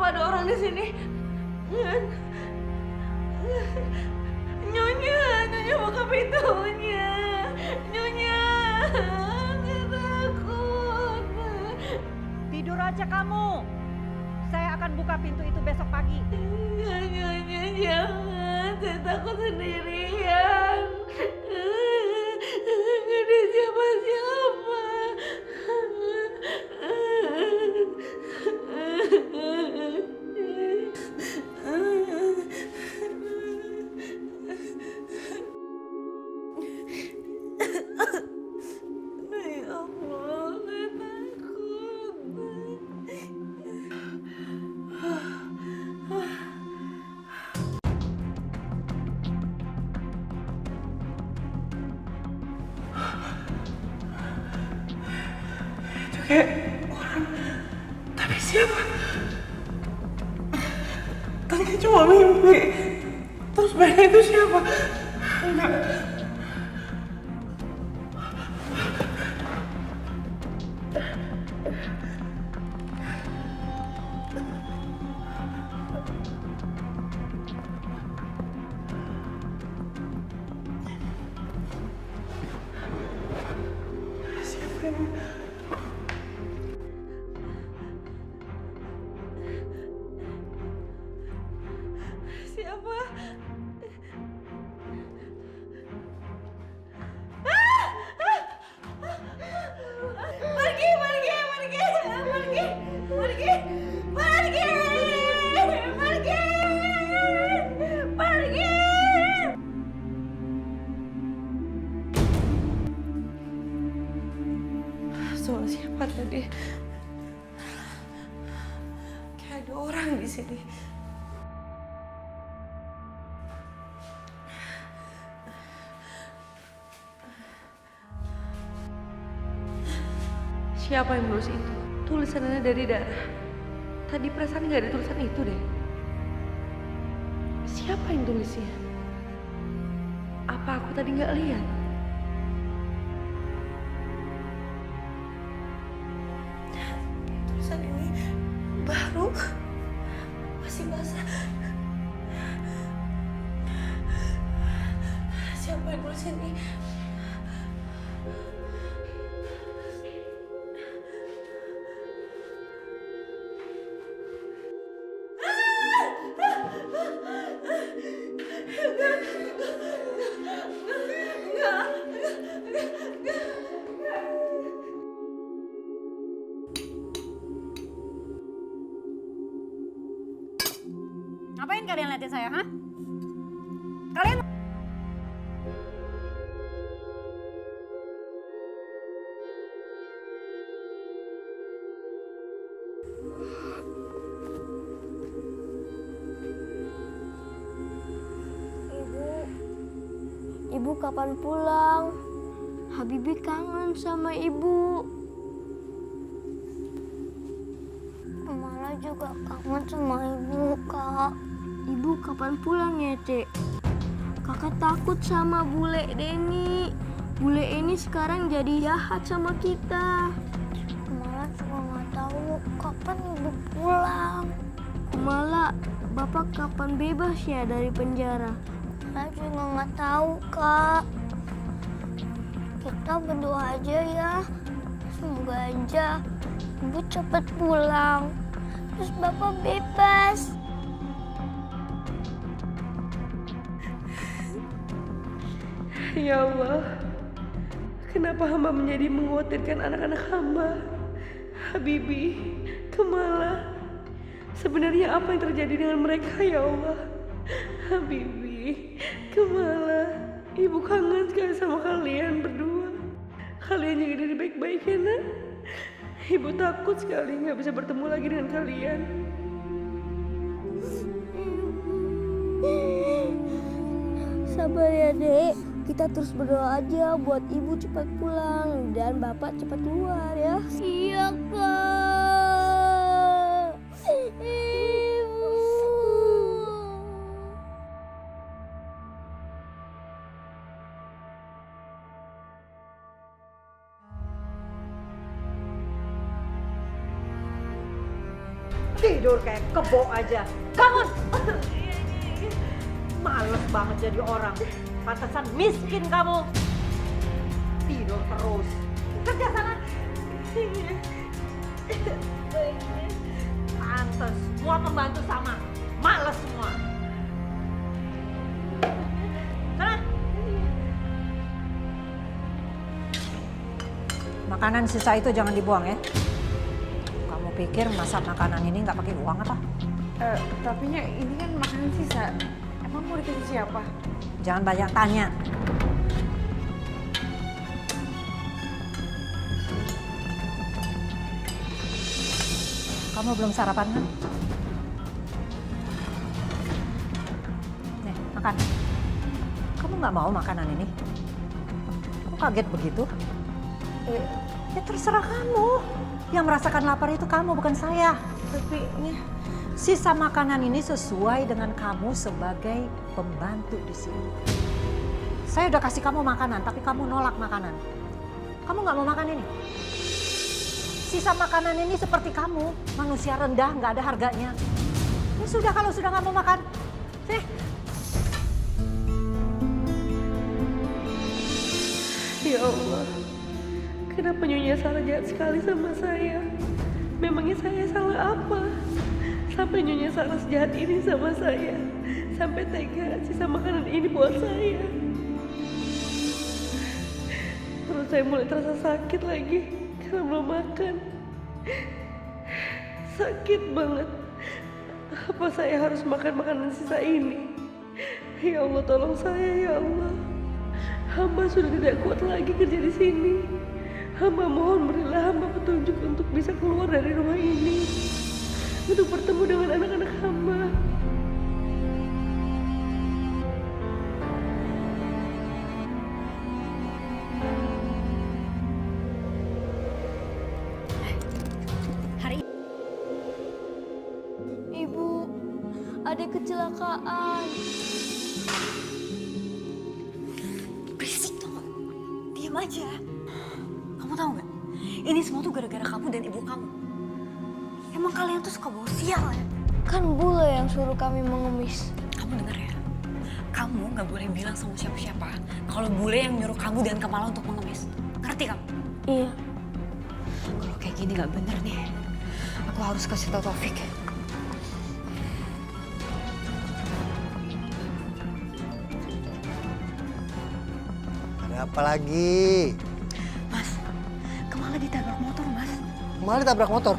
Apa ada orang di sini? Nyonya, Nyonya buka pintunya. Nyonya, saya takut. Tidur aja kamu. Saya akan buka pintu itu besok pagi. Nyonya, jangan. Saya takut sendirian. Nggak ada siapa-siapa. Ya Allah, saya takut. Itu kayak orang. Tapi siapa? Tadi cuma mimpi. Terus bayinya itu siapa? Enggak. Siapa ini? Siapa? Pergi, pergi, pergi, pergi, pergi, pergi, pergi, pergi. Suara siapa tadi? Kayak ada orang di sini. Siapa yang menulis itu? Tulisannya dari darah. Tadi perasaan nggak ada tulisan itu deh. Siapa yang tulisnya? Apa aku tadi nggak lihat? Tulisan ini baru, masih basah. Siapa yang nulis ini? Ngapain kalian liatin saya, ha? Kalian Ibu kapan pulang? Habibi kangen sama ibu. Mala juga kangen sama ibu, Kak. Ibu kapan pulang ya, Cek? Kakak takut sama bule Deni. Bule ini sekarang jadi jahat sama kita. Mala juga nggak tahu kapan ibu pulang. Mala, bapak kapan bebas ya dari penjara? Saya juga nggak tahu, Kak. Kita berdoa aja ya. Semoga aja ibu cepat pulang. Terus bapak bebas. Ya Allah, kenapa hamba menjadi mengkhawatirkan anak-anak hamba? Habibi, Kemala, sebenarnya apa yang terjadi dengan mereka ya Allah? Habibi, Kemala, ibu kangen sekali sama kalian berdua. Kalian jaga diri baik-baik ya nak. Ibu takut sekali nggak bisa bertemu lagi dengan kalian. Sabar ya, Dek. Kita terus berdoa aja buat ibu cepat pulang dan bapak cepat keluar ya. Iya, Kak. Ibu. Tidur kayak kebo aja. Bangun! Males banget jadi orang. Pantesan miskin kamu. Tidur terus. Kerja sana. Pantes, semua pembantu sama. Males semua. Sana. Makanan sisa itu jangan dibuang ya. Kamu pikir masak makanan ini nggak pakai uang apa? Tapinya ini kan makanan sisa. Emang mau dikasih siapa? Jangan banyak tanya. Kamu belum sarapan kan? Nih, makan. Kamu nggak mau makanan ini? Kok kaget begitu? Ya terserah kamu. Yang merasakan lapar itu kamu, bukan saya. Tapi Sisa makanan ini sesuai dengan kamu sebagai pembantu di sini. Saya udah kasih kamu makanan, tapi kamu nolak makanan. Kamu nggak mau makan ini? Sisa makanan ini seperti kamu, manusia rendah, nggak ada harganya. Ya sudah, kalau sudah nggak mau makan, sih. Ya Allah, kenapa Nyonya Sarah jahat sekali sama saya? Memangnya saya salah apa? Sampai Nyonya Sarah sejahat ini sama saya. Sampai tega sisa makanan ini buat saya. Perut saya mulai terasa sakit lagi karena belum makan. Sakit banget. Apa saya harus makan makanan sisa ini? Ya Allah, tolong saya ya Allah. Hamba sudah tidak kuat lagi kerja di sini. Hamba mohon berilah hamba petunjuk untuk bisa keluar dari rumah ini. Untuk bertemu dengan anak-anak hamba. Ibu, ada kecelakaan. Berisik dong, diam aja. Kamu tahu nggak? Ini semua tuh gara-gara kamu dan ibu kamu. Emang kalian tuh suka bawa sial ya? Kan bule yang suruh kami mengemis. Kamu denger ya? Kamu nggak boleh bilang sama siapa-siapa kalau bule yang nyuruh kamu dan Kamala untuk mengemis. Ngerti kamu? Iya. Kalau kayak gini nggak bener nih. Aku harus kasih tahu Taufik. Ada apa lagi? Mas, Kamala ditabrak motor, Mas. Malah ditabrak motor.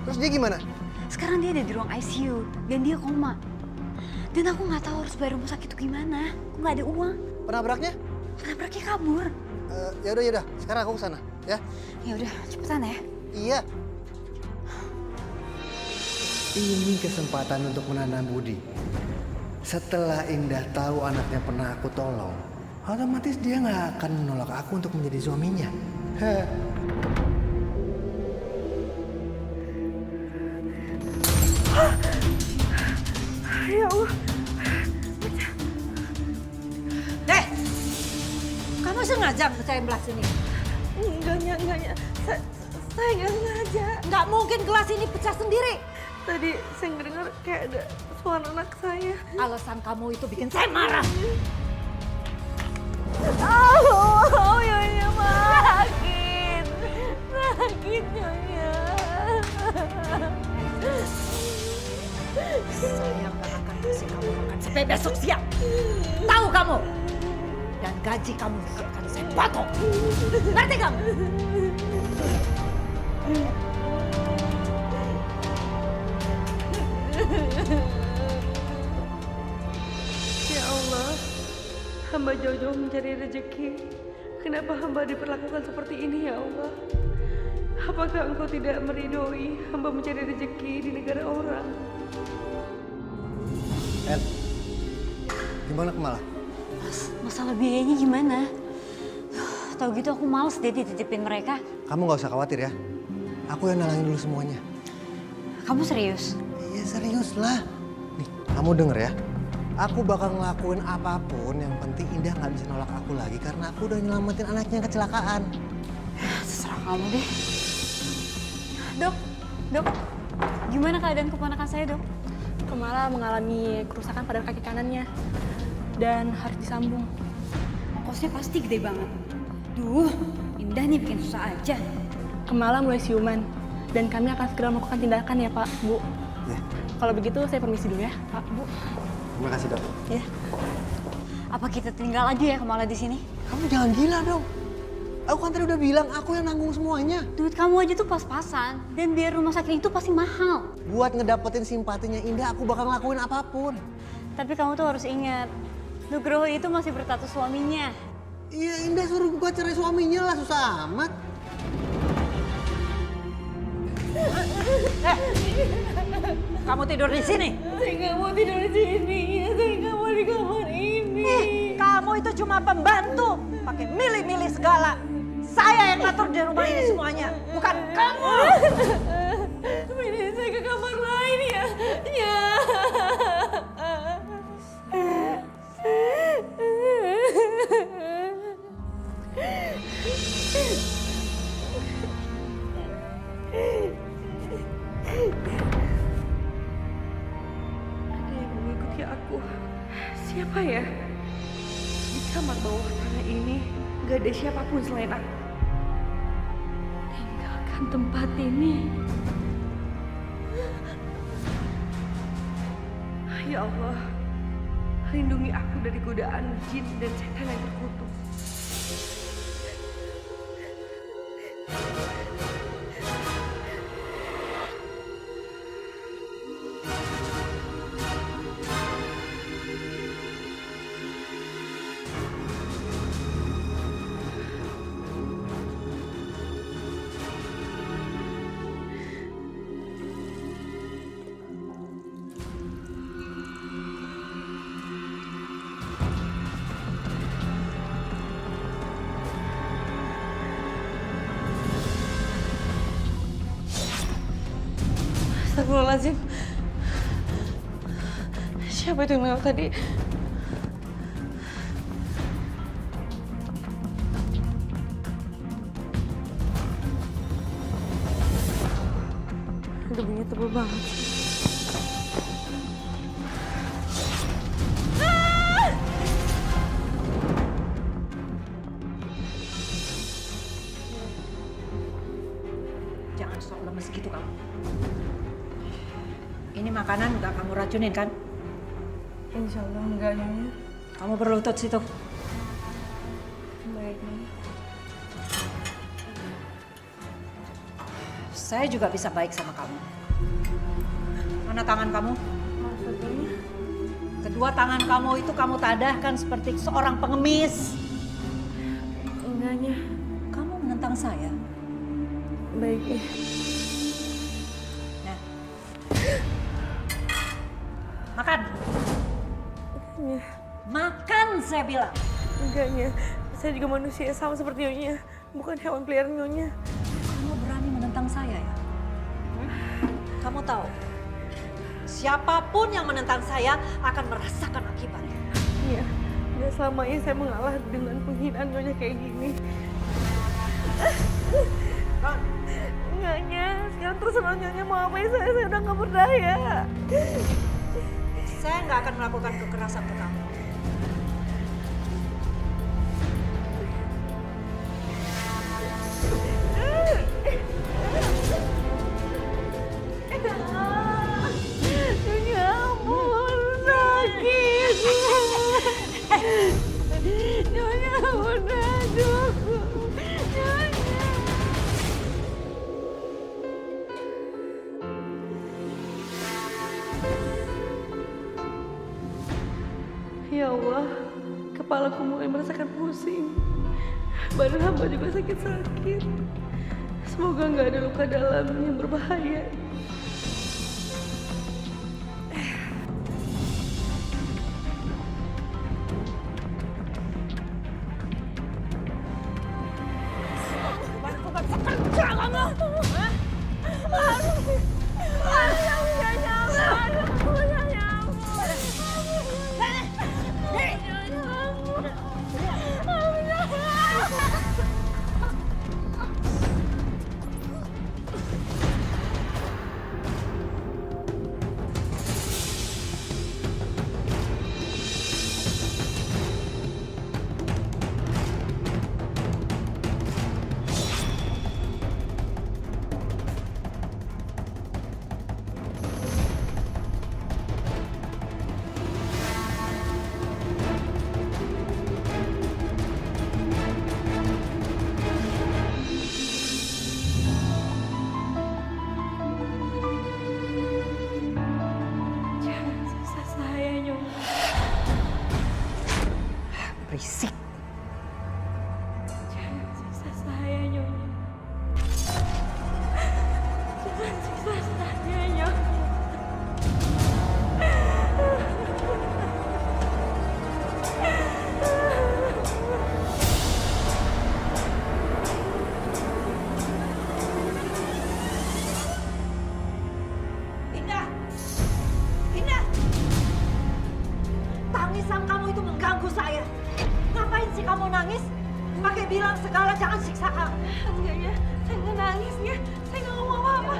Terus dia gimana? Sekarang dia ada di ruang ICU dan dia koma. Dan aku nggak tahu harus bayar rumah sakit itu gimana. Aku nggak ada uang. Penabraknya? Penabraknya kabur. Yaudah. Sekarang aku kesana, ya? Ya udah, cepetan ya. Iya. Ini kesempatan untuk menanam budi. Setelah Indah tahu anaknya pernah aku tolong, otomatis dia nggak akan menolak aku untuk menjadi suaminya. Ya Allah. Kamu sengaja pecahin gelas ini? Enggak. Saya nggak sengaja. Nggak mungkin gelas ini pecah sendiri. Tadi saya dengar kayak ada suara anak saya. Alasan kamu itu bikin saya marah. Nyonya sakit. Sakit Nyonya. Saya nggak akan kasih kamu makan sampai besok siang. Tahu kamu? Dan gaji kamu juga akan saya potong. Ngerti kamu? Ya Allah, hamba jauh-jauh mencari rezeki. Kenapa hamba diperlakukan seperti ini ya Allah? Apakah engkau tidak meridhoi hamba mencari rezeki di negara orang? Gimana Kamala? Mas, masalah biayanya gimana? Tahu gitu aku males deh dititipin mereka. Kamu nggak usah khawatir ya. Aku yang nalangin dulu semuanya. Kamu serius? Iya serius lah. Nih, kamu denger ya. Aku bakal ngelakuin apapun, yang penting Indah nggak bisa nolak aku lagi karena aku udah nyelamatin anaknya yang kecelakaan. Terserah kamu deh. Dok, Gimana keadaan keponakan saya, Dok? Kemala mengalami kerusakan pada kaki kanannya dan harus disambung. Ongkosnya pasti gede banget. Duh, Indah nih bikin susah aja. Kemala mulai siuman dan kami akan segera melakukan tindakan ya Pak, Bu. Ya, Kalau begitu saya permisi dulu ya, Pak, Bu. terima kasih dok. Ya. Apa kita tinggal aja ya Kemala di sini? Kamu jangan gila dong. Aku kan tadi udah bilang aku yang nanggung semuanya. Duit kamu aja tuh pas-pasan dan biar rumah sakit itu pasti mahal. Buat ngedapetin simpatinya Indah, aku bakal ngelakuin apapun. Tapi kamu tuh harus ingat, Nugroho itu masih berstatus suaminya. Iya, Indah suruh gua cerai suaminya lah, susah amat. Kamu tidur di sini? Saya nggak mau tidur di sini. Saya nggak mau di kamar ini. Kamu itu cuma pembantu, pakai milih-milih segala. Saya yang ngatur di rumah ini semuanya, bukan kamu. Pindahin saya ke kamar lain ya. Ya. Ada yang mengikuti aku. Siapa ya? Di kamar bawah tanah ini gak ada siapapun selain aku. Tinggalkan tempat ini. Ya Allah, lindungi aku dari godaan jin dan setan yang terkutuk. Astagfirullahaladzim. Siapa itu yang lewat tadi? Debunya tebal banget. Jangan sok lemes gitu kamu. Ini makanan nggak kamu racunin kan? Insya Allah enggak, Nyonya. Kamu berlutut situ. Baik, Nyonya. Saya juga bisa baik sama kamu. Mana tangan kamu? Maksudnya? Kedua tangan kamu itu kamu tadahkan seperti seorang pengemis. Enggaknya. Kamu menentang saya. Baik, ya. Nah. Makan. Ya. Makan saya bilang. Enggaknya, saya juga manusia sama seperti Nyonya, bukan hewan peliharaan Nyonya. Kamu berani menentang saya ya? Kamu tahu, siapapun yang menentang saya akan merasakan akibatnya. Iya, nggak selamanya saya mengalah dengan penghinaan Nyonya kayak gini. Enggaknya, sekarang terserah Nyonya mau apa saya udah nggak berdaya. Saya nggak akan melakukan kekerasan ke kamu. Nyonya ampun, sakit. Nyonya ampun, aduh. Nyonya. Ya Allah, kepalaku mulai merasakan pusing. Badan hamba juga sakit-sakit. Semoga nggak ada luka dalam yang berbahaya. ganggu saya. Ngapain sih kamu nangis? Pakai bilang segala, jangan siksa kamu. Enggak ya, saya nggak nangis ya. Saya nggak ngomong apa-apa.